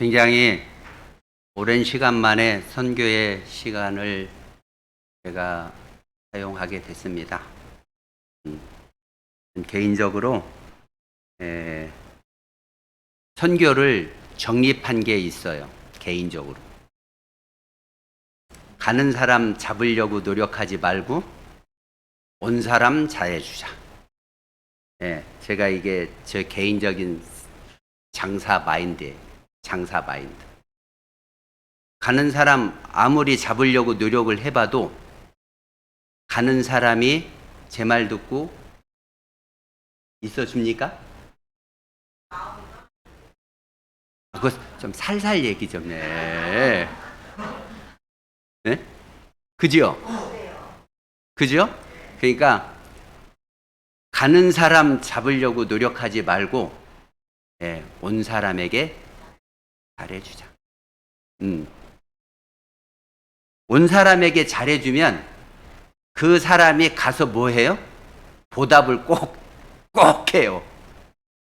굉장히 오랜 시간 만에 선교의 시간을 제가 사용하게 됐습니다. 개인적으로 선교를 정립한 게 있어요. 개인적으로. 가는 사람 잡으려고 노력하지 말고 온 사람 잘해주자. 제가 이게 제 개인적인 장사 마인드예요. 장사 마인드. 가는 사람 아무리 잡으려고 노력을 해봐도 가는 사람이 제 말 듣고 있어줍니까? 그거 좀 살살 얘기 좀 해. 네? 그죠? 그죠? 그러니까 가는 사람 잡으려고 노력하지 말고 온 사람에게 잘해주자. 온 사람에게 잘해주면 그 사람이 가서 뭐 해요? 보답을 꼭 해요.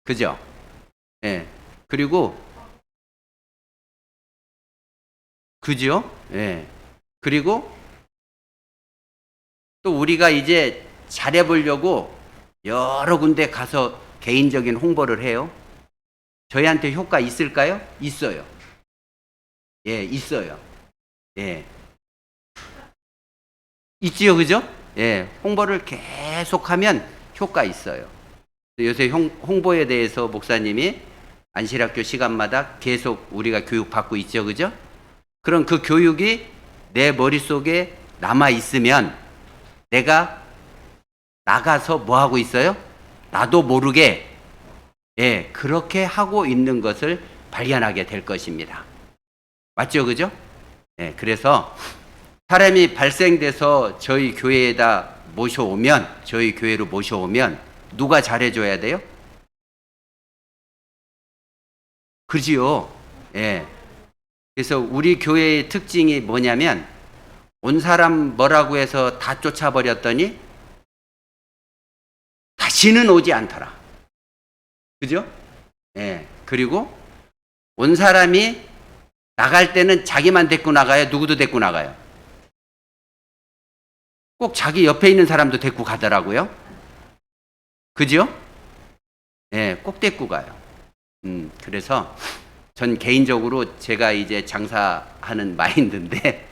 그죠? 그리고 그죠? 그리고 또 우리가 이제 잘해보려고 여러 군데 가서 개인적인 홍보를 해요. 저희한테 효과 있을까요? 있어요. 있어요. 있지요, 그죠? 홍보를 계속하면 효과 있어요. 요새 홍보에 대해서 목사님이 안실학교 시간마다 계속 우리가 교육받고 있죠, 그죠? 그럼 그 교육이 내 머릿속에 남아있으면 내가 나가서 뭐 하고 있어요? 나도 모르게 그렇게 하고 있는 것을 발견하게 될 것입니다. 맞죠, 그죠? 그래서 사람이 발생돼서 저희 교회에다 모셔오면, 저희 교회로 모셔오면 누가 잘해줘야 돼요? 그지요? 그래서 우리 교회의 특징이 뭐냐면 온 사람 뭐라고 해서 다 쫓아버렸더니 다시는 오지 않더라. 그죠? 그리고 온 사람이 나갈 때는 자기만 데리고 나가요? 누구도 데리고 나가요? 꼭 자기 옆에 있는 사람도 데리고 가더라고요. 그죠? 꼭 데리고 가요. 그래서 전 개인적으로 제가 이제 장사하는 마인드인데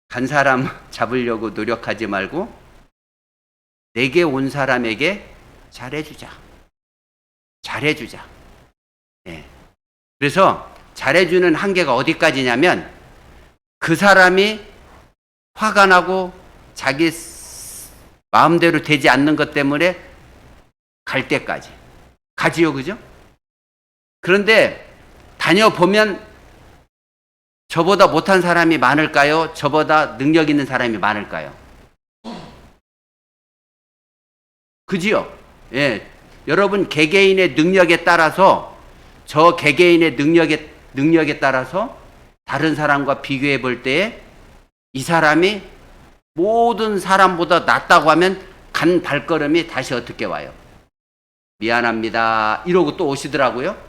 간 사람 잡으려고 노력하지 말고 내게 온 사람에게 잘해주자. 잘해주자. 그래서 잘해주는 한계가 어디까지냐면 그 사람이 화가 나고 자기 마음대로 되지 않는 것 때문에 갈 때까지 가지요, 그죠? 그런데 다녀보면 저보다 못한 사람이 많을까요? 저보다 능력 있는 사람이 많을까요? 그지요? 여러분 개개인의 능력에 따라서 저 개개인의 능력에 따라서 다른 사람과 비교해 볼 때에 이 사람이 모든 사람보다 낫다고 하면 간 발걸음이 다시 어떻게 와요? 미안합니다. 이러고 또 오시더라고요.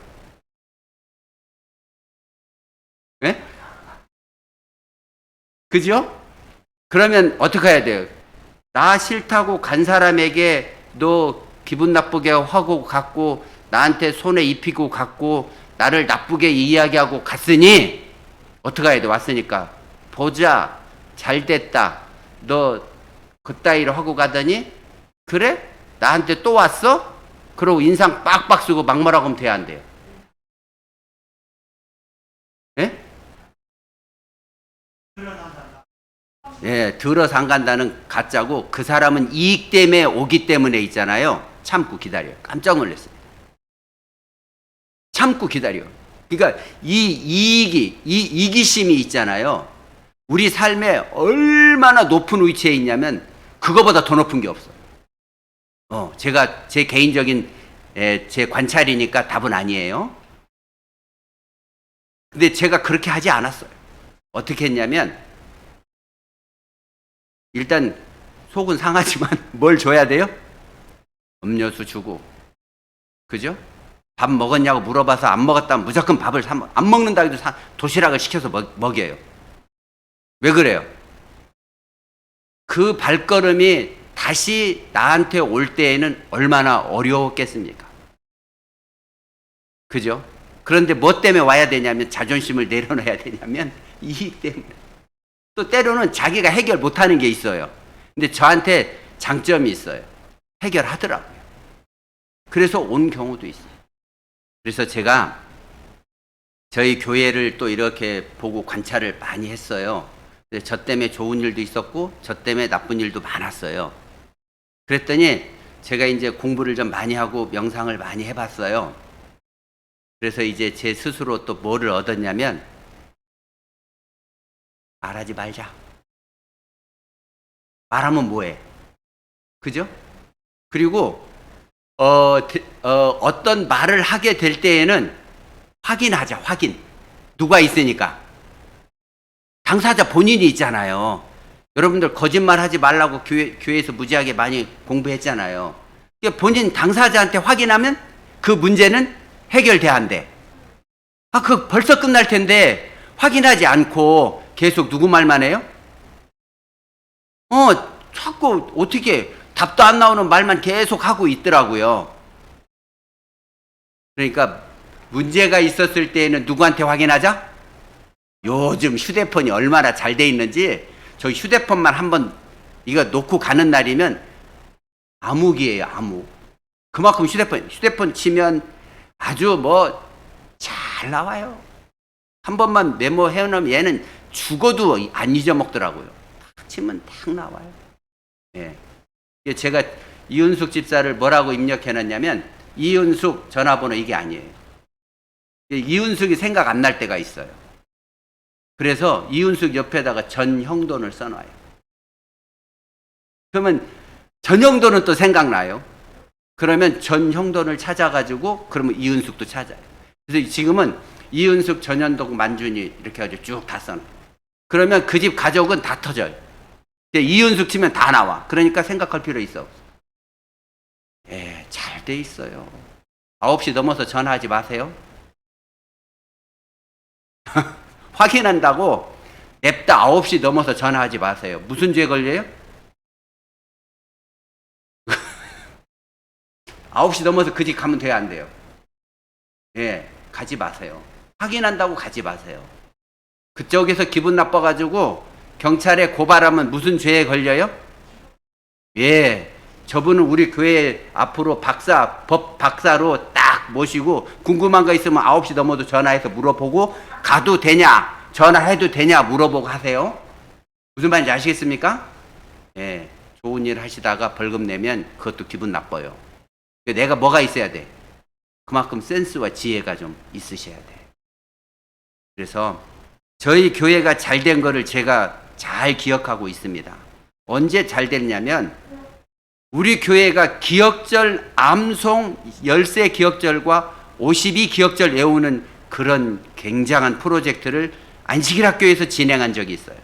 그죠? 그러면 어떻게 해야 돼요? 나 싫다고 간 사람에게 너 기분 나쁘게 하고 갔고 나한테 손에 입히고 갔고 나를 나쁘게 이야기하고 갔으니 어떻게 해야 돼? 왔으니까 보자. 잘 됐다. 너 그따위로 하고 가더니 그래? 나한테 또 왔어? 그러고 인상 빡빡 쓰고 막말하고 하면 돼야 안 돼요? 들어서 안 간다는 가짜고 그 사람은 이익 때문에 오기 때문에 있잖아요. 참고 기다려요. 깜짝 놀랐어요. 참고 기다려요. 그러니까 이 이기심이 있잖아요. 우리 삶에 얼마나 높은 위치에 있냐면 그거보다 더 높은 게 없어요. 제가 제 개인적인 제 관찰이니까 답은 아니에요. 근데 제가 그렇게 하지 않았어요. 어떻게 했냐면 일단 속은 상하지만 뭘 줘야 돼요? 음료수 주고, 그죠? 밥 먹었냐고 물어봐서 안 먹었다면 무조건 밥을 안 먹는다 해도 도시락을 시켜서 먹여요. 왜 그래요? 그 발걸음이 다시 나한테 올 때에는 얼마나 어려웠겠습니까? 그죠? 그런데 뭐 때문에 와야 되냐면, 자존심을 내려놔야 되냐면 이익 때문에. 또 때로는 자기가 해결 못하는 게 있어요. 근데 저한테 장점이 있어요. 해결하더라고요. 그래서 온 경우도 있어요. 그래서 제가 저희 교회를 또 이렇게 보고 관찰을 많이 했어요. 저 때문에 좋은 일도 있었고 저 때문에 나쁜 일도 많았어요. 그랬더니 제가 이제 공부를 좀 많이 하고 명상을 많이 해봤어요. 그래서 이제 제 스스로 또 뭐를 얻었냐면, 말하지 말자. 말하면 뭐해? 그죠? 그리고 어떤 말을 하게 될 때에는 확인하자. 확인. 누가 있으니까. 당사자 본인이 있잖아요. 여러분들 거짓말 하지 말라고 교회에서 무지하게 많이 공부했잖아요. 본인 당사자한테 확인하면 그 문제는 해결돼야 한대. 그 벌써 끝날 텐데 확인하지 않고 계속 누구 말만 해요? 자꾸 어떻게 답도 안 나오는 말만 계속 하고 있더라고요. 그러니까 문제가 있었을 때에는 누구한테 확인하자? 요즘 휴대폰이 얼마나 잘 돼 있는지, 저 휴대폰만 한번 이거 놓고 가는 날이면 암흑이에요, 암흑. 그만큼 휴대폰 치면 아주 뭐 잘 나와요. 한 번만 메모해 놓으면 얘는 죽어도 안 잊어먹더라고요. 딱 치면 딱 나와요. 예. 제가 이은숙 집사를 뭐라고 입력해 놨냐면, 이은숙 전화번호 이게 아니에요. 이은숙이 생각 안 날 때가 있어요. 그래서 이은숙 옆에다가 전형돈을 써놔요. 그러면 전형돈은 또 생각나요. 그러면 전형돈을 찾아가지고 그러면 이은숙도 찾아요. 그래서 지금은 이은숙, 전현동, 만준이 이렇게 해가지고 쭉 다 써놔요. 그러면 그 집 가족은 다 터져요. 이은숙 치면 다 나와. 그러니까 생각할 필요 있어. 잘 돼 있어요. 9시 넘어서 전화하지 마세요. 확인한다고 냅다 9시 넘어서 전화하지 마세요. 무슨 죄 걸려요? 9시 넘어서 그 집 가면 돼야 안 돼요? 가지 마세요. 확인한다고 가지 마세요. 그쪽에서 기분 나빠가지고 경찰에 고발하면 무슨 죄에 걸려요? 저분은 우리 교회 앞으로 법 박사로 딱 모시고 궁금한 거 있으면 9시 넘어도 전화해서 물어보고, 가도 되냐, 전화해도 되냐 물어보고 하세요. 무슨 말인지 아시겠습니까? 좋은 일 하시다가 벌금 내면 그것도 기분 나빠요. 내가 뭐가 있어야 돼? 그만큼 센스와 지혜가 좀 있으셔야 돼. 그래서 저희 교회가 잘 된 거를 제가 잘 기억하고 있습니다. 언제 잘 됐냐면, 우리 교회가 기억절 암송 13 기억절과 52 기억절 외우는 그런 굉장한 프로젝트를 안식일학교에서 진행한 적이 있어요.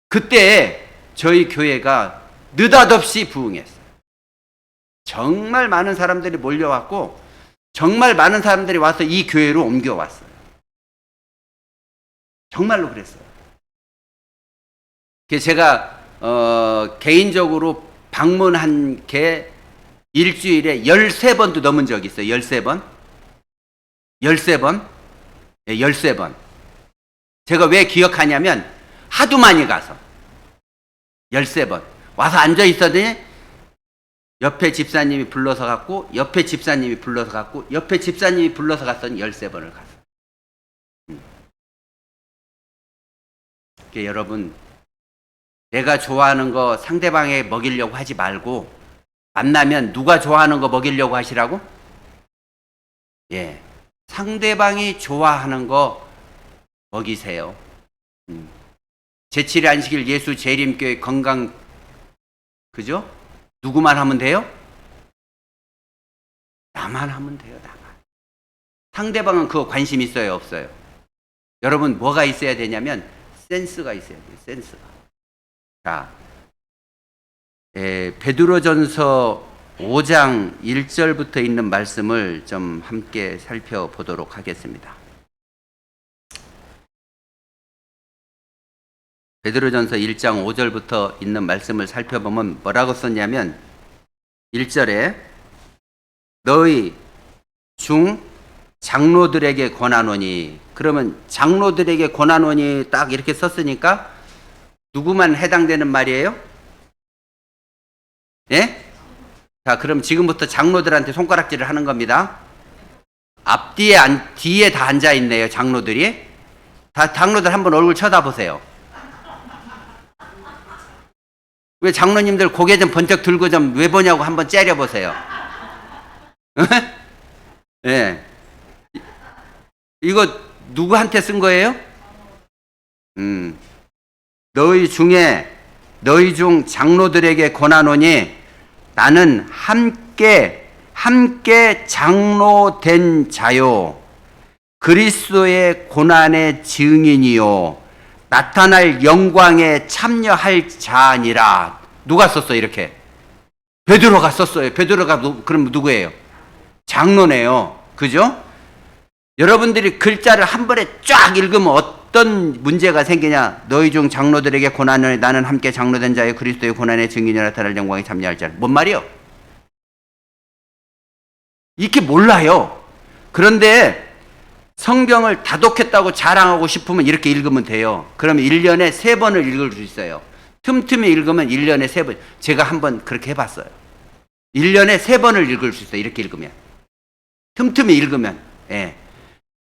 그때 저희 교회가 느닷없이 부흥했어요. 정말 많은 사람들이 몰려왔고, 정말 많은 사람들이 와서 이 교회로 옮겨왔어요. 정말로 그랬어요. 제가 개인적으로 방문한 게 일주일에 13번도 넘은 적이 있어요. 13번. 13번. 13번. 제가 왜 기억하냐면, 하도 많이 가서 13번 와서 앉아 있었더니 옆에 집사님이 불러서 갔고, 옆에 집사님이 불러서 갔고, 옆에 집사님이 불러서 갔더니 13번을 갔어요. 여러분, 내가 좋아하는 거 상대방에 먹이려고 하지 말고, 만나면 누가 좋아하는 거 먹이려고 하시라고? 상대방이 좋아하는 거 먹이세요. 제7일 안식일 예수 재림교회 건강, 그죠? 누구만 하면 돼요? 나만 하면 돼요, 나만. 상대방은 그거 관심 있어요, 없어요? 여러분, 뭐가 있어야 되냐면 센스가 있어야 돼요, 센스가. 자, 베드로전서 5장 1절부터 있는 말씀을 좀 함께 살펴보도록 하겠습니다. 베드로전서 1장 5절부터 있는 말씀을 살펴보면 뭐라고 썼냐면 1절에 너희 중 장로들에게 권하노니, 그러면 장로들에게 권하노니 딱 이렇게 썼으니까 누구만 해당되는 말이에요? 예? 자, 그럼 지금부터 장로들한테 손가락질을 하는 겁니다. 앞뒤에 뒤에 다 앉아 있네요, 장로들이. 다 장로들 한번 얼굴 쳐다보세요. 왜 장로님들 고개 좀 번쩍 들고 좀 왜 보냐고 한번 째려보세요. 예. 네. 이거 누구한테 쓴 거예요? 너희 중 장로들에게 권하노니 나는 함께 장로된 자요 그리스도의 고난의 증인이요 나타날 영광에 참여할 자니라. 누가 썼어요 이렇게? 베드로가 썼어요. 베드로가 그럼 누구예요? 장로네요. 그죠? 여러분들이 글자를 한 번에 쫙 읽으면 어떤 문제가 생기냐? 너희 중 장로들에게 고난을 나는 함께 장로된 자의 그리스도의 고난의 증인이라 나타날 영광에 참여할 자. 뭔 말이요? 이렇게 몰라요. 그런데 성경을 다독했다고 자랑하고 싶으면 이렇게 읽으면 돼요. 그러면 1년에 3번을 읽을 수 있어요. 틈틈이 읽으면 1년에 3번. 제가 한번 그렇게 해봤어요. 1년에 3번을 읽을 수 있어요. 이렇게 읽으면. 틈틈이 읽으면. 예.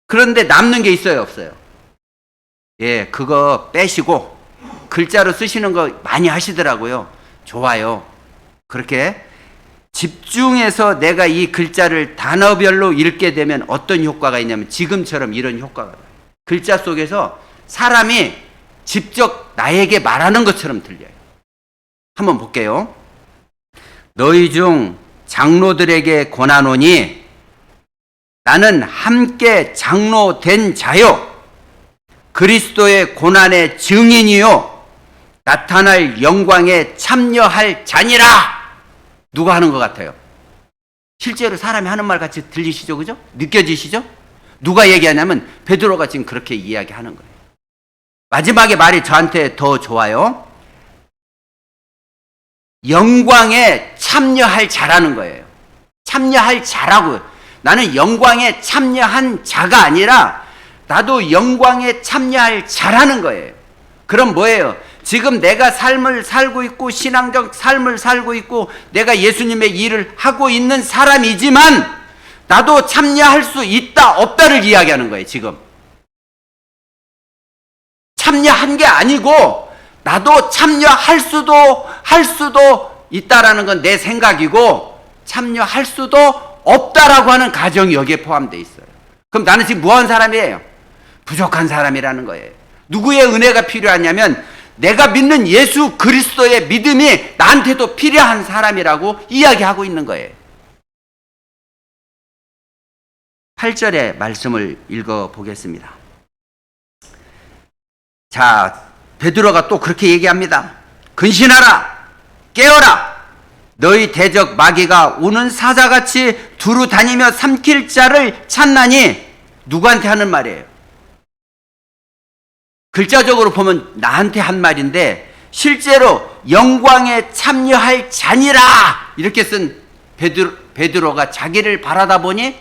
그런데 남는 게 있어요, 없어요? 예, 그거 빼시고 글자로 쓰시는 거 많이 하시더라고요. 좋아요. 그렇게 집중해서 내가 이 글자를 단어별로 읽게 되면 어떤 효과가 있냐면 지금처럼 이런 효과가 나요. 글자 속에서 사람이 직접 나에게 말하는 것처럼 들려요. 한번 볼게요. 너희 중 장로들에게 권하노니 나는 함께 장로된 자요 그리스도의 고난의 증인이요 나타날 영광에 참여할 자니라. 누가 하는 것 같아요? 실제로 사람이 하는 말 같이 들리시죠? 그죠? 느껴지시죠? 누가 얘기하냐면 베드로가 지금 그렇게 이야기하는 거예요. 마지막에 말이 저한테 더 좋아요. 영광에 참여할 자라는 거예요. 참여할 자라고. 나는 영광에 참여한 자가 아니라 나도 영광에 참여할 자라는 거예요. 그럼 뭐예요? 지금 내가 삶을 살고 있고 신앙적 삶을 살고 있고 내가 예수님의 일을 하고 있는 사람이지만 나도 참여할 수 있다 없다를 이야기하는 거예요. 지금 참여한 게 아니고 나도 참여할 수도 있다라는 건 내 생각이고 참여할 수도 없다라고 하는 가정이 여기에 포함되어 있어요. 그럼 나는 지금 뭐한 사람이에요? 부족한 사람이라는 거예요. 누구의 은혜가 필요하냐면 내가 믿는 예수 그리스도의 믿음이 나한테도 필요한 사람이라고 이야기하고 있는 거예요. 8절의 말씀을 읽어보겠습니다. 자, 베드로가 또 그렇게 얘기합니다. 근신하라, 깨어라. 너희 대적 마귀가 우는 사자같이 두루 다니며 삼킬 자를 찾나니. 누구한테 하는 말이에요? 글자적으로 보면 나한테 한 말인데 실제로 영광에 참여할 자니라 이렇게 쓴 베드로가 자기를 바라다 보니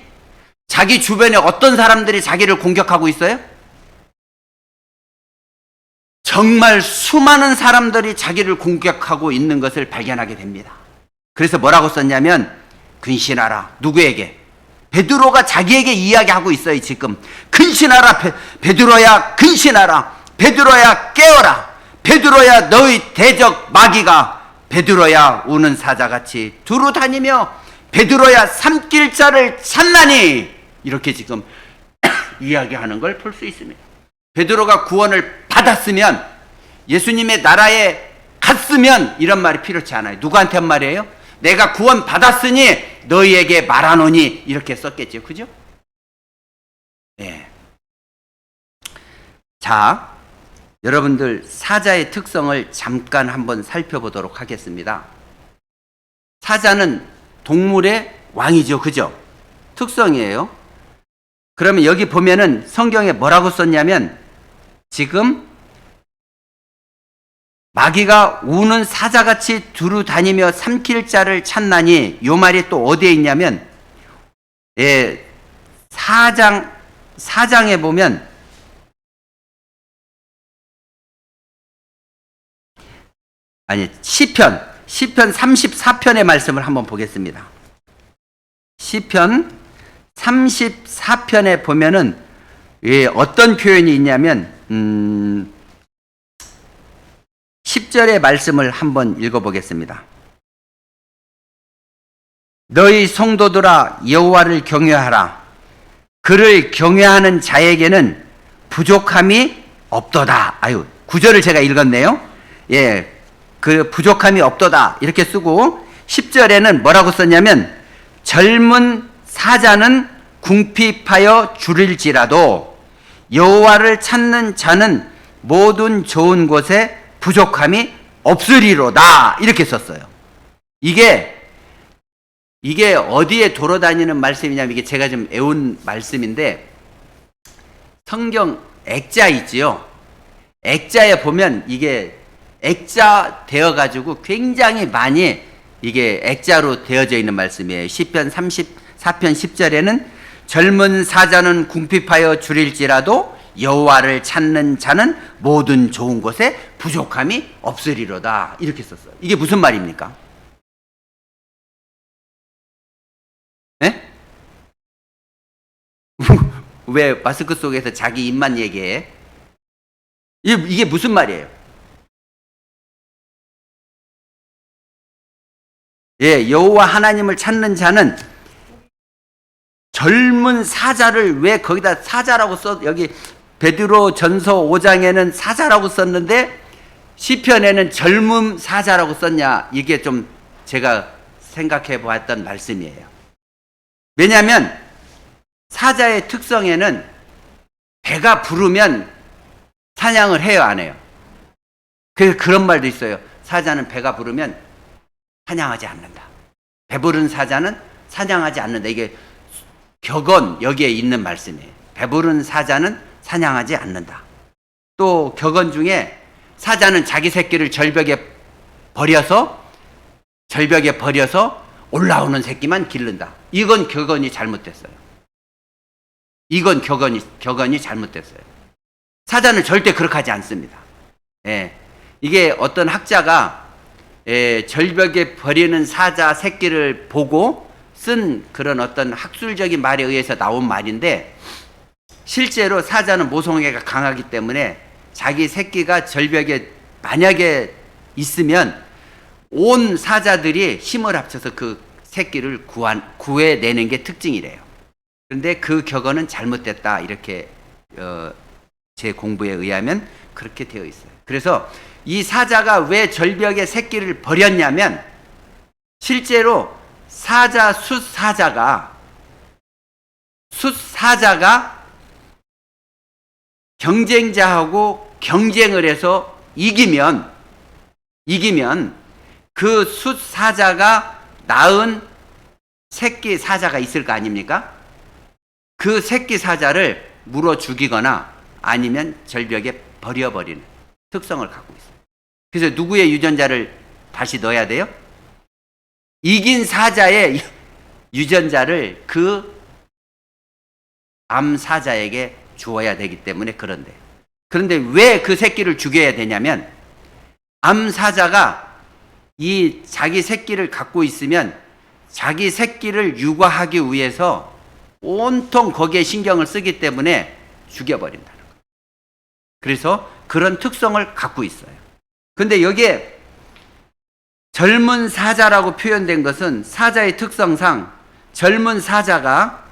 자기 주변에 어떤 사람들이 자기를 공격하고 있어요? 정말 수많은 사람들이 자기를 공격하고 있는 것을 발견하게 됩니다. 그래서 뭐라고 썼냐면 근신하라. 누구에게? 베드로가 자기에게 이야기하고 있어요. 지금 근신하라. 베드로야 근신하라. 베드로야 깨어라. 베드로야 너희 대적 마귀가 베드로야 우는 사자같이 두루 다니며 베드로야 삼킬 자를 찾나니. 이렇게 지금 이야기하는 걸 볼 수 있습니다. 베드로가 구원을 받았으면 예수님의 나라에 갔으면 이런 말이 필요치 않아요. 누구한테 한 말이에요? 내가 구원 받았으니 너희에게 말하노니 이렇게 썼겠죠. 그죠? 네. 자, 여러분들 사자의 특성을 잠깐 한번 살펴보도록 하겠습니다. 사자는 동물의 왕이죠. 그죠? 특성이에요. 그러면 여기 보면은 성경에 뭐라고 썼냐면 지금 마귀가 우는 사자같이 두루 다니며 삼킬 자를 찾나니 요 말이 또 어디에 있냐면 4장에 보면 시편 34편의 말씀을 한번 보겠습니다. 시편 34편에 보면은 어떤 표현이 있냐면 10절의 말씀을 한번 읽어보겠습니다. 너희 성도들아 여호와를 경외하라. 그를 경외하는 자에게는 부족함이 없도다. 9절을 제가 읽었네요. 그 부족함이 없도다 이렇게 쓰고 10절에는 뭐라고 썼냐면 젊은 사자는 궁핍하여 줄일지라도 여호와를 찾는 자는 모든 좋은 곳에 부족함이 없으리로다 이렇게 썼어요. 이게 어디에 돌아다니는 말씀이냐면 이게 제가 좀 애운 말씀인데 성경 액자 있지요. 액자에 보면 이게 액자 되어 가지고 굉장히 많이 이게 액자로 되어져 있는 말씀이에요. 시편 34편 10절에는 젊은 사자는 궁핍하여 줄일지라도 여호와를 찾는 자는 모든 좋은 곳에 부족함이 없으리로다 이렇게 썼어요. 이게 무슨 말입니까? 네? 왜 마스크 속에서 자기 입만 얘기해? 이게 무슨 말이에요? 여호와 하나님을 찾는 자는 젊은 사자를 왜 거기다 사자라고 여기 베드로 전서 5장에는 사자라고 썼는데 시편에는 젊은 사자라고 썼냐? 이게 좀 제가 생각해 보았던 말씀이에요. 왜냐하면 사자의 특성에는 배가 부르면 사냥을 해요, 안 해요? 그래서 그런 말도 있어요. 사자는 배가 부르면 사냥하지 않는다. 배부른 사자는 사냥하지 않는다. 이게 격언 여기에 있는 말씀이에요. 배부른 사자는 사냥하지 않는다. 또 격언 중에 사자는 자기 새끼를 절벽에 버려서 올라오는 새끼만 기른다. 이건 격언이 잘못됐어요. 이건 격언이 잘못됐어요. 사자는 절대 그렇게 하지 않습니다. 이게 어떤 학자가 절벽에 버리는 사자 새끼를 보고 쓴 그런 어떤 학술적인 말에 의해서 나온 말인데 실제로 사자는 모성애가 강하기 때문에 자기 새끼가 절벽에 만약에 있으면 온 사자들이 힘을 합쳐서 그 새끼를 구해내는 게 특징이래요. 그런데 그 격언은 잘못됐다 이렇게 제 공부에 의하면 그렇게 되어 있어요. 그래서 이 사자가 왜 절벽에 새끼를 버렸냐면 실제로 숫사자가 경쟁자하고 경쟁을 해서 이기면 그 숫사자가 낳은 새끼 사자가 있을 거 아닙니까? 그 새끼 사자를 물어 죽이거나 아니면 절벽에 버려버리는 특성을 갖고 있어요. 그래서 누구의 유전자를 다시 넣어야 돼요? 이긴 사자의 유전자를 그 암사자에게 주어야 되기 때문에 그런데. 그런데 왜 그 새끼를 죽여야 되냐면 암사자가 이 자기 새끼를 갖고 있으면 자기 새끼를 육아하기 위해서 온통 거기에 신경을 쓰기 때문에 죽여버린다는 거예요. 그래서 그런 특성을 갖고 있어요. 근데 여기에 젊은 사자라고 표현된 것은 사자의 특성상 젊은 사자가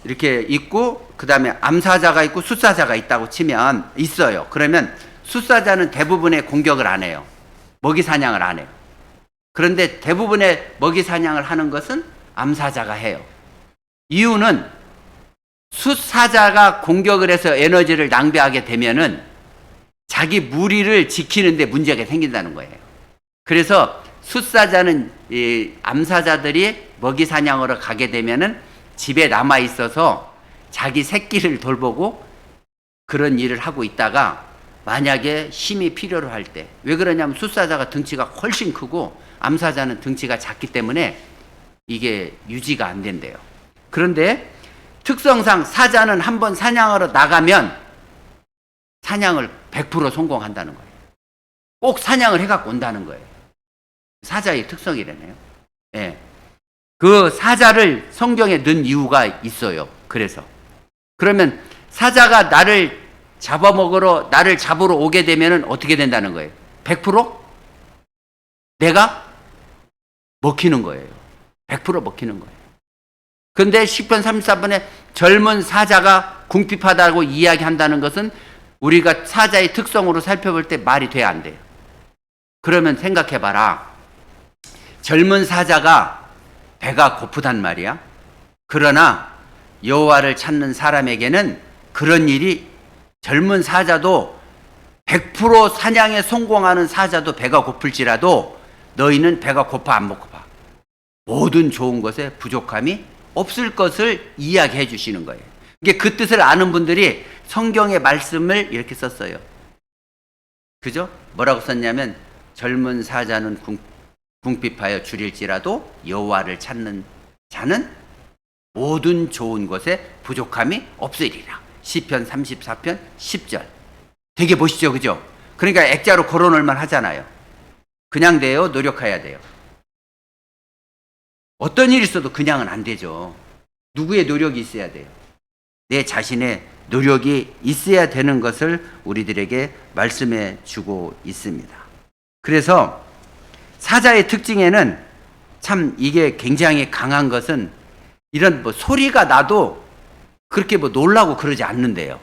이렇게 있고 그 다음에 암사자가 있고 숫사자가 있다고 치면 있어요. 그러면 숫사자는 대부분의 공격을 안 해요. 먹이 사냥을 안 해요. 그런데 대부분의 먹이 사냥을 하는 것은 암사자가 해요. 이유는 숫사자가 공격을 해서 에너지를 낭비하게 되면은 자기 무리를 지키는데 문제가 생긴다는 거예요. 그래서 숫사자는 이 암사자들이 먹이 사냥으로 가게 되면은 집에 남아 있어서 자기 새끼를 돌보고 그런 일을 하고 있다가 만약에 힘이 필요로 할 때, 왜 그러냐면 숫사자가 등치가 훨씬 크고 암사자는 등치가 작기 때문에 이게 유지가 안 된대요. 그런데 특성상 사자는 한번 사냥하러 나가면 사냥을 100% 성공한다는 거예요. 꼭 사냥을 해갖고 온다는 거예요. 사자의 특성이라네요. 예. 그 사자를 성경에 넣은 이유가 있어요. 그래서. 그러면 사자가 나를 나를 잡으러 오게 되면은 어떻게 된다는 거예요? 100% 내가 먹히는 거예요. 100% 먹히는 거예요. 근데 시편 34번에 젊은 사자가 궁핍하다고 이야기한다는 것은 우리가 사자의 특성으로 살펴볼 때 말이 돼야 안 돼요. 그러면 생각해봐라. 젊은 사자가 배가 고프단 말이야. 그러나 여호와를 찾는 사람에게는 그런 일이, 젊은 사자도 100% 사냥에 성공하는 사자도 배가 고플지라도 너희는 배가 고파 안 고파? 모든 좋은 것에 부족함이 없을 것을 이야기해 주시는 거예요. 이게 그 뜻을 아는 분들이 성경의 말씀을 이렇게 썼어요. 그죠? 뭐라고 썼냐면 젊은 사자는 궁핍하여 줄일지라도 여호와를 찾는 자는 모든 좋은 것에 부족함이 없으리라. 시편 34편 10절. 되게 멋있죠, 그죠? 그러니까 액자로 걸어놓을만 하잖아요. 그냥 돼요, 노력해야 돼요. 어떤 일이 있어도 그냥은 안 되죠. 누구의 노력이 있어야 돼요? 내 자신의 노력이 있어야 되는 것을 우리들에게 말씀해 주고 있습니다. 그래서 사자의 특징에는 참 이게 굉장히 강한 것은 이런 소리가 나도 그렇게 놀라고 그러지 않는데요.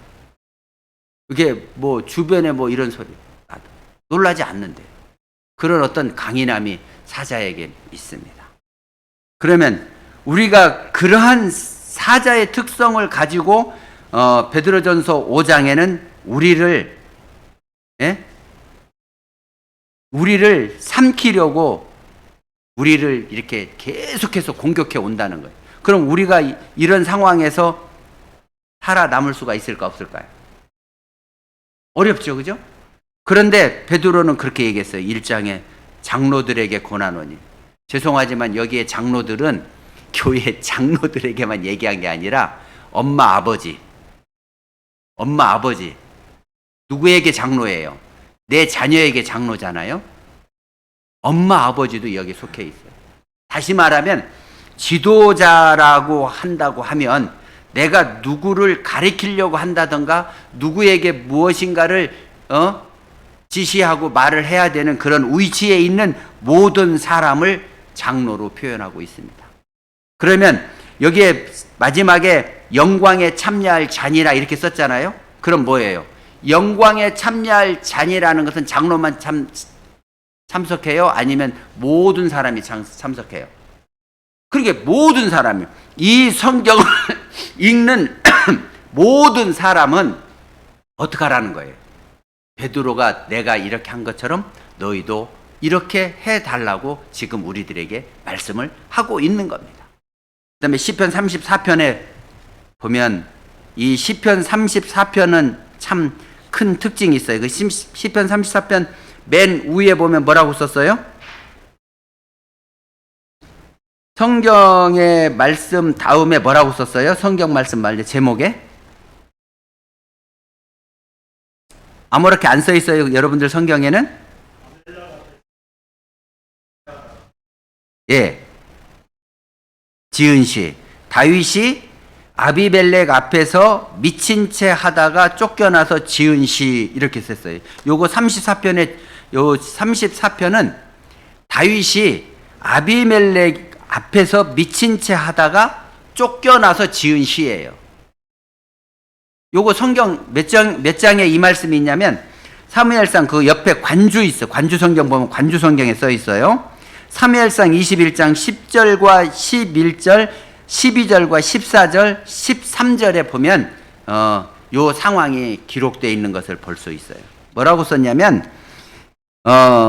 이게 주변에 이런 소리 나도 놀라지 않는데요. 그런 어떤 강인함이 사자에게 있습니다. 그러면 우리가 그러한 사자의 특성을 가지고 베드로전서 5장에는 우리를 삼키려고 우리를 이렇게 계속해서 공격해 온다는 거예요. 그럼 우리가 이런 상황에서 살아남을 수가 있을까 없을까요? 어렵죠, 그죠? 그런데 베드로는 그렇게 얘기했어요. 1장에 장로들에게 권하노니. 죄송하지만 여기에 장로들은 교회 장로들에게만 얘기한 게 아니라 엄마 아버지 누구에게 장로예요? 내 자녀에게 장로잖아요. 엄마 아버지도 여기 속해 있어요. 다시 말하면 지도자라고 한다고 하면 내가 누구를 가리키려고 한다던가 누구에게 무엇인가를 지시하고 말을 해야 되는 그런 위치에 있는 모든 사람을 장로로 표현하고 있습니다. 그러면 여기에 마지막에 영광에 참여할 자니라 이렇게 썼잖아요. 그럼 뭐예요? 영광에 참여할 자니라는 것은 장로만 참석해요? 아니면 모든 사람이 참석해요? 그러니까 모든 사람이, 이 성경을 읽는 모든 사람은 어떻게 하라는 거예요? 베드로가 내가 이렇게 한 것처럼 너희도 이렇게 해달라고 지금 우리들에게 말씀을 하고 있는 겁니다. 그 다음에 시편 34편에 보면 이 시편 34편은 참 큰 특징이 있어요. 그 시편 34편 맨 위에 보면 뭐라고 썼어요? 성경의 말씀 다음에 뭐라고 썼어요? 성경 말씀 말고 제목에? 아무렇게 안 써 있어요, 여러분들 성경에는? 예. 지은 시. 다윗이 아비멜렉 앞에서 미친 채 하다가 쫓겨나서 지은 시 이렇게 썼어요. 요거 34편은 다윗이 아비멜렉 앞에서 미친 채 하다가 쫓겨나서 지은 시예요. 요거 성경 몇 장에 이 말씀이 있냐면 사무엘상 그 옆에 관주 있어. 관주 성경 보면 관주 성경에 써 있어요. 사무엘상 21장 10절과 11절, 12절과 14절, 13절에 보면 요 상황이 기록되어 있는 것을 볼 수 있어요. 뭐라고 썼냐면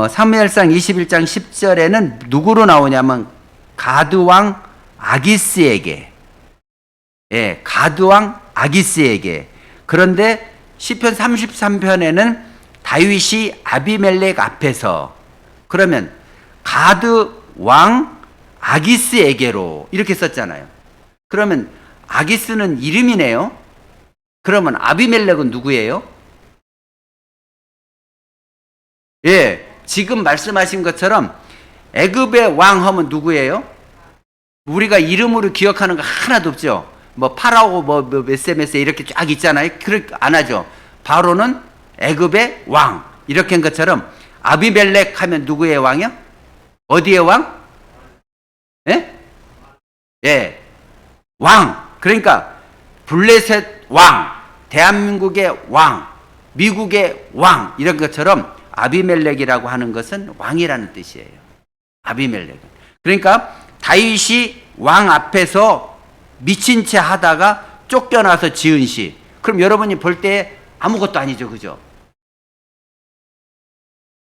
사무엘상 21장 10절에는 누구로 나오냐면 가드왕 아기스에게. 예, 가드왕 아기스에게. 그런데 시편 33편에는 다윗이 아비멜렉 앞에서, 그러면 가드왕 아기스에게로 이렇게 썼잖아요. 그러면 아기스는 이름이네요. 그러면 아비멜렉은 누구예요? 예, 지금 말씀하신 것처럼 애굽의 왕 하면 누구예요? 우리가 이름으로 기억하는 거 하나도 없죠. 뭐 파라오 뭐 메세메세 이렇게 쫙 있잖아요. 그렇게 안 하죠. 바로는 애굽의 왕 이렇게 한 것처럼 아비멜렉 하면 누구의 왕이요? 어디의 왕? 예? 예, 왕. 그러니까 블레셋 왕, 대한민국의 왕, 미국의 왕 이런 것처럼 아비멜렉이라고 하는 것은 왕이라는 뜻이에요. 아비멜렉은. 그러니까 다윗이 왕 앞에서 미친 채 하다가 쫓겨나서 지은 시. 그럼 여러분이 볼 때 아무것도 아니죠. 그죠?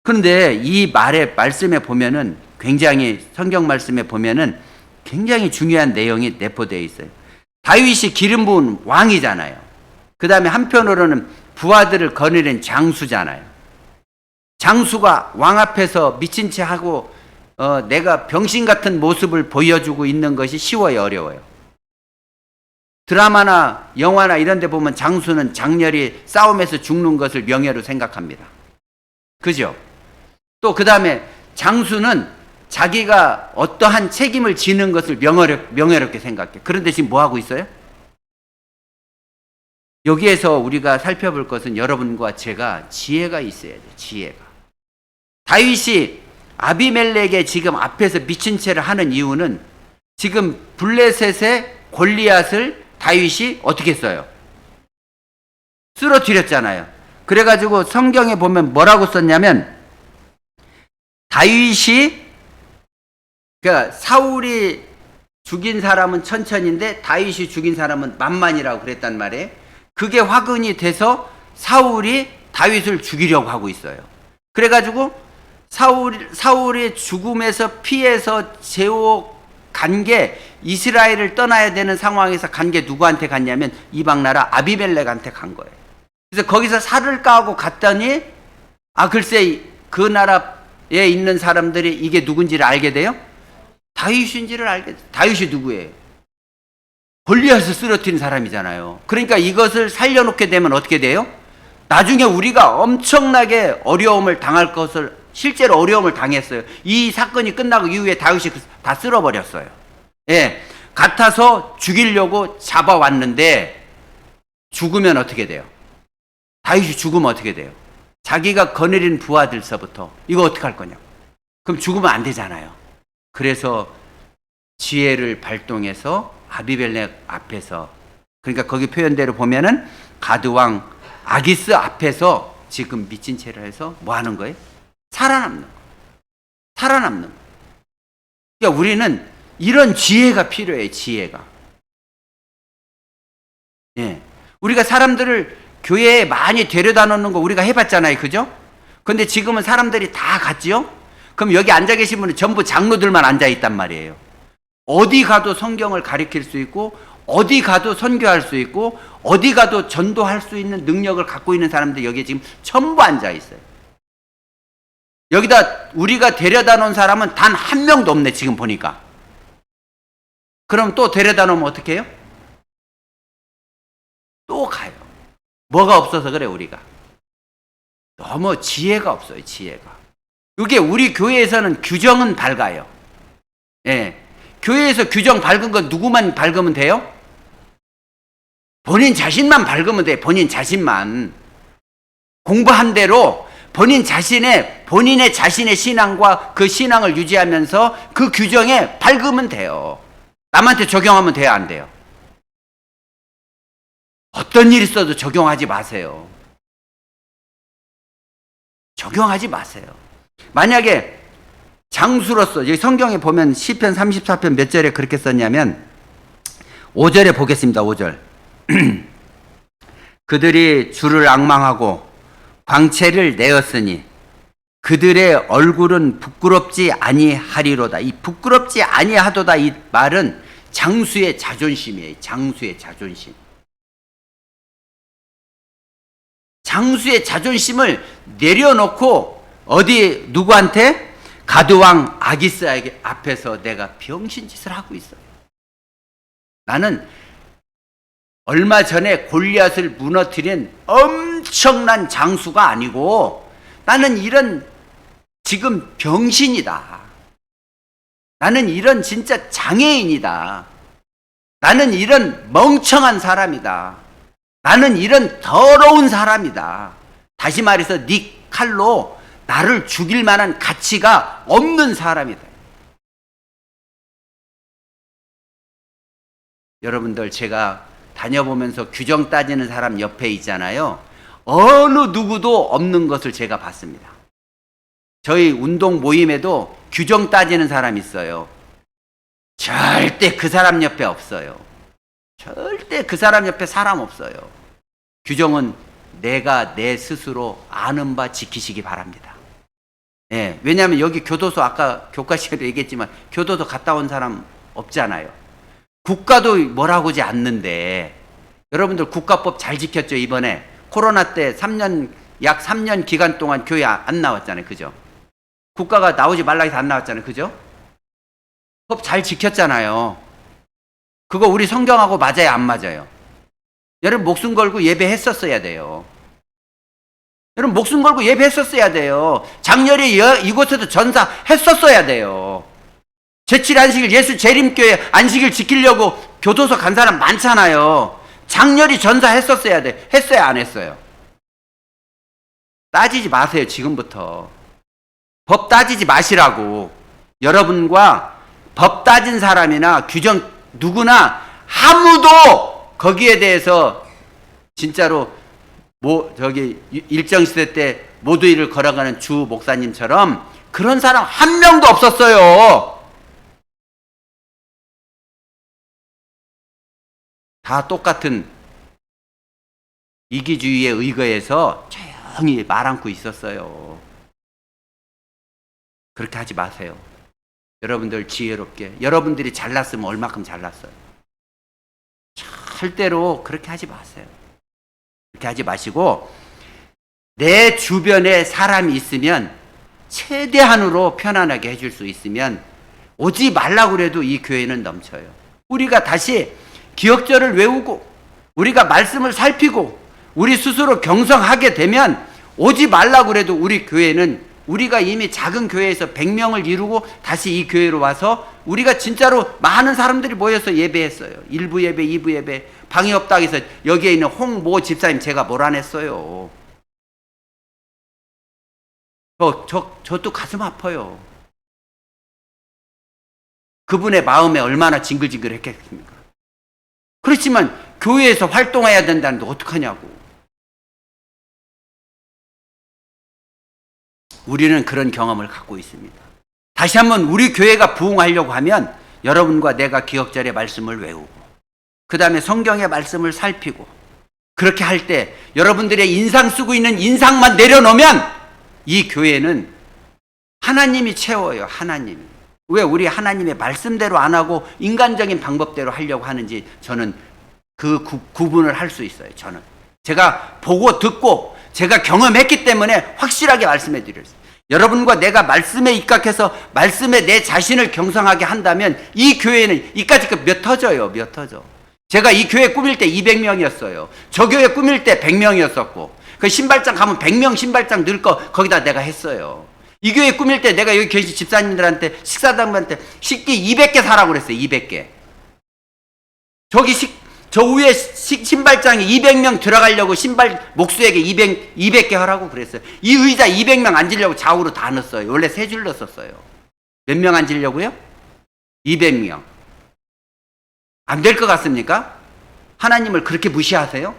그런데 이 말씀에 보면은 굉장히 성경 말씀에 보면은 굉장히 중요한 내용이 내포되어 있어요. 다윗이 기름 부은 왕이잖아요. 그 다음에 한편으로는 부하들을 거느린 장수잖아요. 장수가 왕 앞에서 미친 채 하고 내가 병신 같은 모습을 보여주고 있는 것이 쉬워요, 어려워요? 드라마나 영화나 이런 데 보면 장수는 장렬히 싸움에서 죽는 것을 명예로 생각합니다. 그죠? 또 그 다음에 장수는 자기가 어떠한 책임을 지는 것을 명예롭게 생각해. 그런데 지금 뭐 하고 있어요? 여기에서 우리가 살펴볼 것은 여러분과 제가 지혜가 있어야 돼요. 지혜가. 다윗이 아비멜렉의 지금 앞에서 미친 채를 하는 이유는 지금 블레셋의 골리앗을 다윗이 어떻게 했어요? 쓰러뜨렸잖아요. 그래가지고 성경에 보면 뭐라고 썼냐면 다윗이, 그러니까 사울이 죽인 사람은 천천인데 다윗이 죽인 사람은 만만이라고 그랬단 말이에요. 그게 화근이 돼서 사울이 다윗을 죽이려고 하고 있어요. 그래가지고 사울의 죽음에서 피해서 제옥 간 게 이스라엘을 떠나야 되는 상황에서 간 게 누구한테 갔냐면 이방나라 아비멜렉한테 간 거예요. 그래서 거기서 살을 까고 갔더니 글쎄 그 나라에 있는 사람들이 이게 누군지를 알게 돼요? 다윗인지를 알게 돼요. 다윗이 누구예요? 골리앗을 쓰러뜨린 사람이잖아요. 그러니까 이것을 살려놓게 되면 어떻게 돼요? 나중에 우리가 엄청나게 어려움을 당할 것을, 실제로 어려움을 당했어요. 이 사건이 끝나고 이후에 다윗이 다 쓸어버렸어요. 예, 같아서 죽이려고 잡아왔는데 죽으면 어떻게 돼요? 다윗이 죽으면 어떻게 돼요? 자기가 거느린 부하들서부터 이거 어떻게 할 거냐고. 그럼 죽으면 안 되잖아요. 그래서 지혜를 발동해서 아비멜렉 앞에서, 그러니까 거기 표현대로 보면은 가드왕 아기스 앞에서 지금 미친 채를 해서 뭐 하는 거예요? 살아남는 거. 살아남는 거. 그러니까 우리는 이런 지혜가 필요해요. 지혜가. 예. 우리가 사람들을 교회에 많이 데려다 놓는 거 우리가 해봤잖아요. 그죠? 근데 지금은 사람들이 다 갔지요? 그럼 여기 앉아 계신 분은 전부 장로들만 앉아 있단 말이에요. 어디 가도 성경을 가르칠 수 있고, 어디 가도 선교할 수 있고, 어디 가도 전도할 수 있는 능력을 갖고 있는 사람들 여기에 지금 전부 앉아 있어요. 여기다 우리가 데려다 놓은 사람은 단 한 명도 없네, 지금 보니까. 그럼 또 데려다 놓으면 어떻게 해요? 또 가요. 뭐가 없어서 그래, 우리가. 너무 지혜가 없어요, 지혜가. 이게 우리 교회에서는 규정은 밝아요. 예. 교회에서 규정 밝은 건 누구만 밝으면 돼요? 본인 자신만 밝으면 돼. 본인 자신만. 공부한 대로 본인의 자신의 신앙과 그 신앙을 유지하면서 그 규정에 밝으면 돼요. 남한테 적용하면 돼요, 안 돼요? 어떤 일이 있어도 적용하지 마세요. 적용하지 마세요. 만약에 장수로서, 여기 성경에 보면 시편 34편 몇 절에 그렇게 썼냐면 5절에 보겠습니다. 5절. 그들이 주를 앙망하고 광채를 내었으니 그들의 얼굴은 부끄럽지 아니하리로다. 이 부끄럽지 아니하도다 이 말은 장수의 자존심이에요. 장수의 자존심. 장수의 자존심을 내려놓고 어디 누구한테? 가드왕 아기스 앞에서 내가 병신짓을 하고 있어요. 나는 얼마 전에 골리앗을 무너뜨린 엄청난 장수가 아니고 나는 이런 지금 병신이다. 나는 이런 진짜 장애인이다. 나는 이런 멍청한 사람이다. 나는 이런 더러운 사람이다. 다시 말해서 네 칼로 나를 죽일 만한 가치가 없는 사람이다. 여러분들 제가 다녀보면서 규정 따지는 사람 옆에 있잖아요. 어느 누구도 없는 것을 제가 봤습니다. 저희 운동 모임에도 규정 따지는 사람 있어요. 절대 그 사람 옆에 없어요. 절대 그 사람 옆에 사람 없어요. 규정은 내가 내 스스로 아는 바 지키시기 바랍니다. 예, 왜냐하면 여기 교도소 아까 교과 시간에 얘기했지만 교도소 갔다 온 사람 없잖아요. 국가도 뭐라고 하지 않는데 여러분들 국가법 잘 지켰죠? 이번에 코로나 때 약 3년 기간 동안 교회 안 나왔잖아요. 그죠? 국가가 나오지 말라 해서 안 나왔잖아요. 그죠? 법 잘 지켰잖아요. 그거 우리 성경하고 맞아요? 안 맞아요? 여러분 목숨 걸고 예배했었어야 돼요. 여러분 목숨 걸고 예배했었어야 돼요. 장렬히 이곳에도 전사했었어야 돼요. 제7 안식일 예수 재림교회 안식일 지키려고 교도소 간 사람 많잖아요. 장렬히 전사했었어야 돼. 했어요? 안 했어요? 따지지 마세요. 지금부터. 법 따지지 마시라고. 여러분과 법 따진 사람이나 규정 누구나 아무도 거기에 대해서 진짜로 일정시대 때 모두이를 걸어가는 주 목사님처럼 그런 사람 한 명도 없었어요. 다 똑같은 이기주의에 의거해서 조용히 말 않고 있었어요. 그렇게 하지 마세요. 여러분들 지혜롭게. 여러분들이 잘났으면 얼마큼 잘났어요. 절대로 그렇게 하지 마세요. 그렇게 하지 마시고 내 주변에 사람이 있으면 최대한으로 편안하게 해줄 수 있으면 오지 말라고 그래도 이 교회는 넘쳐요. 우리가 다시 기억절을 외우고 우리가 말씀을 살피고 우리 스스로 경성하게 되면 오지 말라고 그래도 우리 교회는 우리가 이미 작은 교회에서 100명을 이루고 다시 이 교회로 와서 우리가 진짜로 많은 사람들이 모여서 예배했어요. 1부 예배, 2부 예배. 방이 없다고 해서 여기에 있는 홍모 집사님 제가 몰아냈어요. 저도 가슴 아파요. 그분의 마음에 얼마나 징글징글 했겠습니까? 그렇지만 교회에서 활동해야 된다는데 어떡하냐고. 우리는 그런 경험을 갖고 있습니다. 다시 한번 우리 교회가 부흥하려고 하면 여러분과 내가 기억절의 말씀을 외우고 그 다음에 성경의 말씀을 살피고 그렇게 할 때 여러분들의 인상 쓰고 있는 인상만 내려놓으면 이 교회는 하나님이 채워요. 하나님이. 왜 우리 하나님의 말씀대로 안 하고 인간적인 방법대로 하려고 하는지 저는 그 구분을 할 수 있어요. 저는 제가 보고 듣고 제가 경험했기 때문에 확실하게 말씀해 드렸어요. 여러분과 내가 말씀에 입각해서 말씀에 내 자신을 경성하게 한다면 이 교회는 이까짓 거 몇 터져요. 몇 터져. 제가 이 교회 꾸밀 때 200명이었어요. 저 교회 꾸밀 때 100명이었었고 그 신발장 가면 100명 신발장 넣을 거 거기다 내가 했어요. 이 교회 꾸밀 때 내가 여기 계신 집사님들한테 식사당한테 식기 200개 사라고 그랬어요. 200개. 저 위에 신발장에 200명 들어가려고 신발 목수에게 200개 하라고 그랬어요. 이 의자 200명 앉으려고 좌우로 다 넣었어요. 원래 3줄 넣었어요. 몇 명 앉으려고요? 200명. 안 될 것 같습니까? 하나님을 그렇게 무시하세요?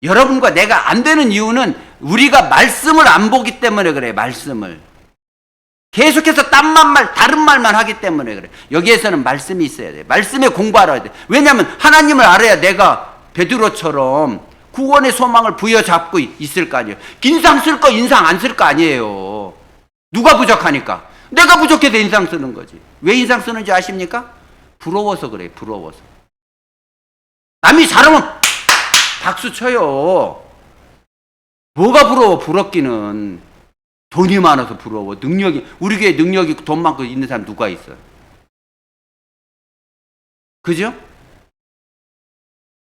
여러분과 내가 안 되는 이유는 우리가 말씀을 안 보기 때문에 그래요. 말씀을. 계속해서 다른 말만 하기 때문에 그래. 여기에서는 말씀이 있어야 돼. 말씀에 공부하러 해야 돼. 왜냐하면 하나님을 알아야 내가 베드로처럼 구원의 소망을 부여잡고 있을 거 아니에요. 인상 쓸 거 인상 안 쓸 거 아니에요. 누가 부족하니까? 내가 부족해서 인상 쓰는 거지. 왜 인상 쓰는지 아십니까? 부러워서 그래요. 부러워서. 남이 잘하면 박수 쳐요. 뭐가 부러워? 부럽기는. 돈이 많아서 부러워. 능력이, 우리 교회 능력이 돈 많고 있는 사람 누가 있어요? 그죠?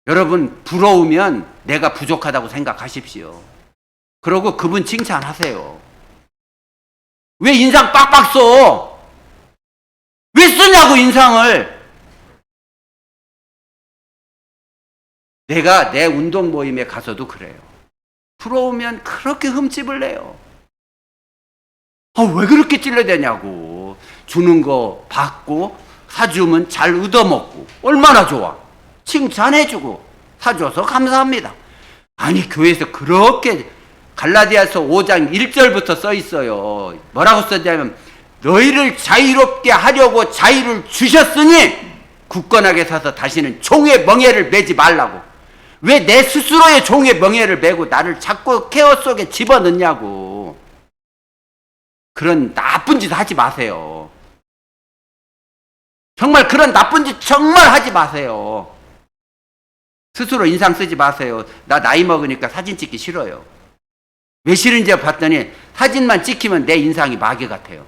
여러분, 부러우면 내가 부족하다고 생각하십시오. 그러고 그분 칭찬하세요. 왜 인상 빡빡 써? 왜 쓰냐고, 인상을. 내가 내 운동 모임에 가서도 그래요. 부러우면 그렇게 흠집을 내요. 왜 그렇게 찔러대냐고. 주는 거 받고 사주면 잘 얻어먹고 얼마나 좋아. 칭찬해주고 사줘서 감사합니다. 아니, 교회에서 그렇게 갈라디아서 5장 1절부터 써 있어요. 뭐라고 써있냐면 너희를 자유롭게 하려고 자유를 주셨으니 굳건하게 서서 다시는 종의 멍에를 매지 말라고. 왜 내 스스로의 종의 멍에를 매고 나를 자꾸 케어 속에 집어넣냐고. 그런 나쁜 짓 하지 마세요. 정말 그런 나쁜 짓 정말 하지 마세요. 스스로 인상 쓰지 마세요. 나 나이 먹으니까 사진 찍기 싫어요. 왜 싫은지 봤더니 사진만 찍히면 내 인상이 마귀 같아요.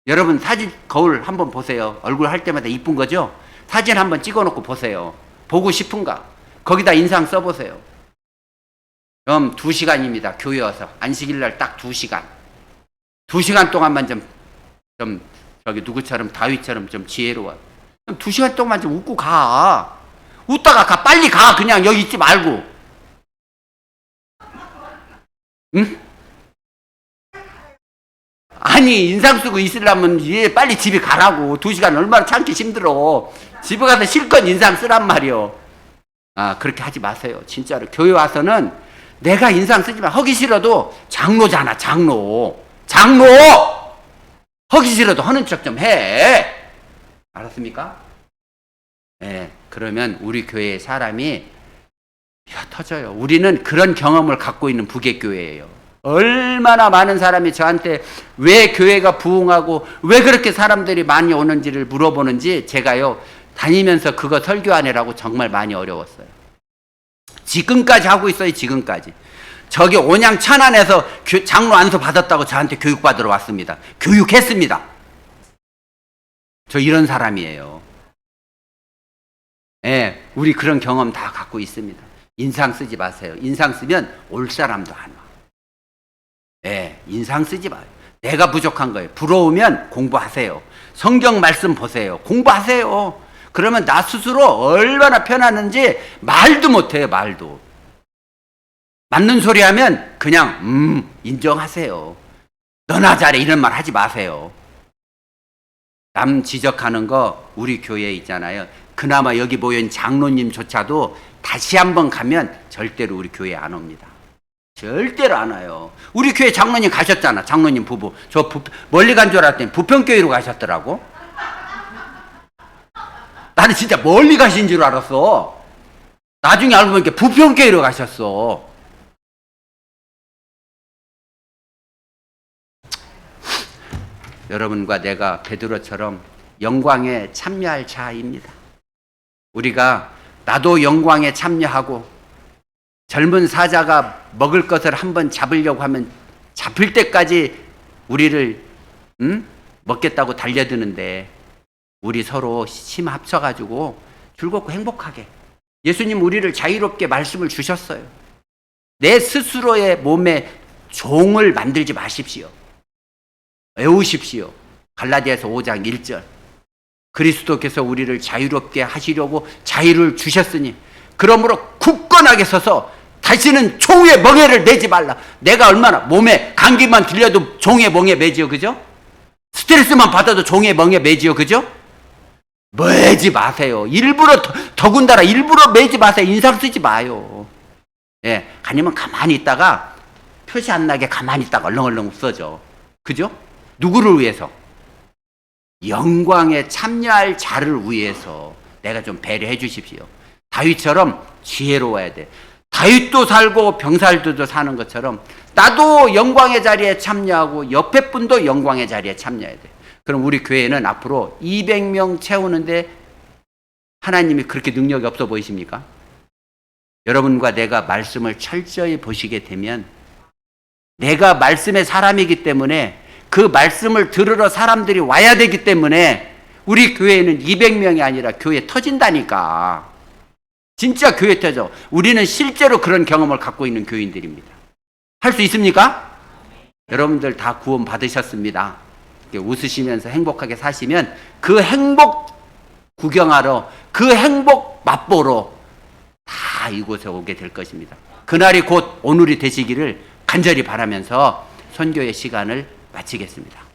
여러분, 사진 거울 한번 보세요. 얼굴 할 때마다 이쁜 거죠? 사진 한번 찍어놓고 보세요. 보고 싶은가? 거기다 인상 써보세요. 그럼 2시간입니다. 교회 와서 안식일날 딱 2시간. 2시간 동안만 저기 누구처럼 다윗처럼 좀 지혜로워. 2시간 동안만 좀 웃고 가. 웃다가 가. 빨리 가. 그냥 여기 있지 말고. 응? 아니, 인상 쓰고 있으려면 빨리 집에 가라고. 2시간 얼마나 참기 힘들어. 집에 가서 실컷 인상 쓰란 말이요. 그렇게 하지 마세요. 진짜로. 교회 와서는 내가 인상 쓰지만 하기 싫어도 장로잖아, 장로. 하기 싫어도 하는 척 좀 해. 알았습니까? 네, 그러면 우리 교회의 사람이 터져요. 우리는 그런 경험을 갖고 있는 부객교회예요. 얼마나 많은 사람이 저한테 왜 교회가 부흥하고 왜 그렇게 사람들이 많이 오는지를 물어보는지 제가요, 다니면서 그거 설교하느라고 정말 많이 어려웠어요. 지금까지 하고 있어요. 지금까지. 저기 온양 천안에서 장로 안수 받았다고 저한테 교육받으러 왔습니다. 교육했습니다. 저 이런 사람이에요. 예, 우리 그런 경험 다 갖고 있습니다. 인상 쓰지 마세요. 인상 쓰면 올 사람도 안 와. 예, 인상 쓰지 마요. 내가 부족한 거예요. 부러우면 공부하세요. 성경 말씀 보세요. 공부하세요. 그러면 나 스스로 얼마나 편하는지 말도 못해요. 말도. 맞는 소리 하면 그냥 인정하세요. 너나 잘해 이런 말 하지 마세요. 남 지적하는 거 우리 교회에 있잖아요. 그나마 여기 모인 장로님조차도 다시 한번 가면 절대로 우리 교회에 안 옵니다. 절대로 안 와요. 우리 교회 장로님 가셨잖아. 장로님 부부. 저 멀리 간 줄 알았더니 부평교회로 가셨더라고. 나는 진짜 멀리 가신 줄 알았어. 나중에 알고 보니까 부평교회로 가셨어. 여러분과 내가 베드로처럼 영광에 참여할 자입니다. 우리가 나도 영광에 참여하고 젊은 사자가 먹을 것을 한번 잡으려고 하면 잡힐 때까지 우리를 먹겠다고 달려드는데 우리 서로 힘 합쳐가지고 즐겁고 행복하게 예수님 우리를 자유롭게 말씀을 주셨어요. 내 스스로의 몸에 종을 만들지 마십시오. 외우십시오. 갈라디아서 5장 1절. 그리스도께서 우리를 자유롭게 하시려고 자유를 주셨으니 그러므로 굳건하게 서서 다시는 종의 멍에를 매지 말라. 내가 얼마나 몸에 감기만 들려도 종의 멍에 매지요. 그죠? 스트레스만 받아도 종의 멍에 매지요. 그죠? 매지 마세요. 일부러 더군다나 일부러 매지 마세요. 인상 쓰지 마요. 예, 아니면 가만히 있다가 표시 안 나게 가만히 있다가 얼렁얼렁 없어져. 그죠? 누구를 위해서? 영광에 참여할 자를 위해서 내가 좀 배려해 주십시오. 다윗처럼 지혜로워야 돼. 다윗도 살고 병사들도 사는 것처럼 나도 영광의 자리에 참여하고 옆에 분도 영광의 자리에 참여해야 돼. 그럼 우리 교회는 앞으로 200명 채우는데 하나님이 그렇게 능력이 없어 보이십니까? 여러분과 내가 말씀을 철저히 보시게 되면 내가 말씀의 사람이기 때문에 그 말씀을 들으러 사람들이 와야 되기 때문에 우리 교회는 200명이 아니라 교회 터진다니까. 진짜 교회 터져. 우리는 실제로 그런 경험을 갖고 있는 교인들입니다. 할 수 있습니까? 여러분들 다 구원 받으셨습니다. 웃으시면서 행복하게 사시면 그 행복 구경하러, 그 행복 맛보러 다 이곳에 오게 될 것입니다. 그날이 곧 오늘이 되시기를 간절히 바라면서 선교의 시간을 마치겠습니다.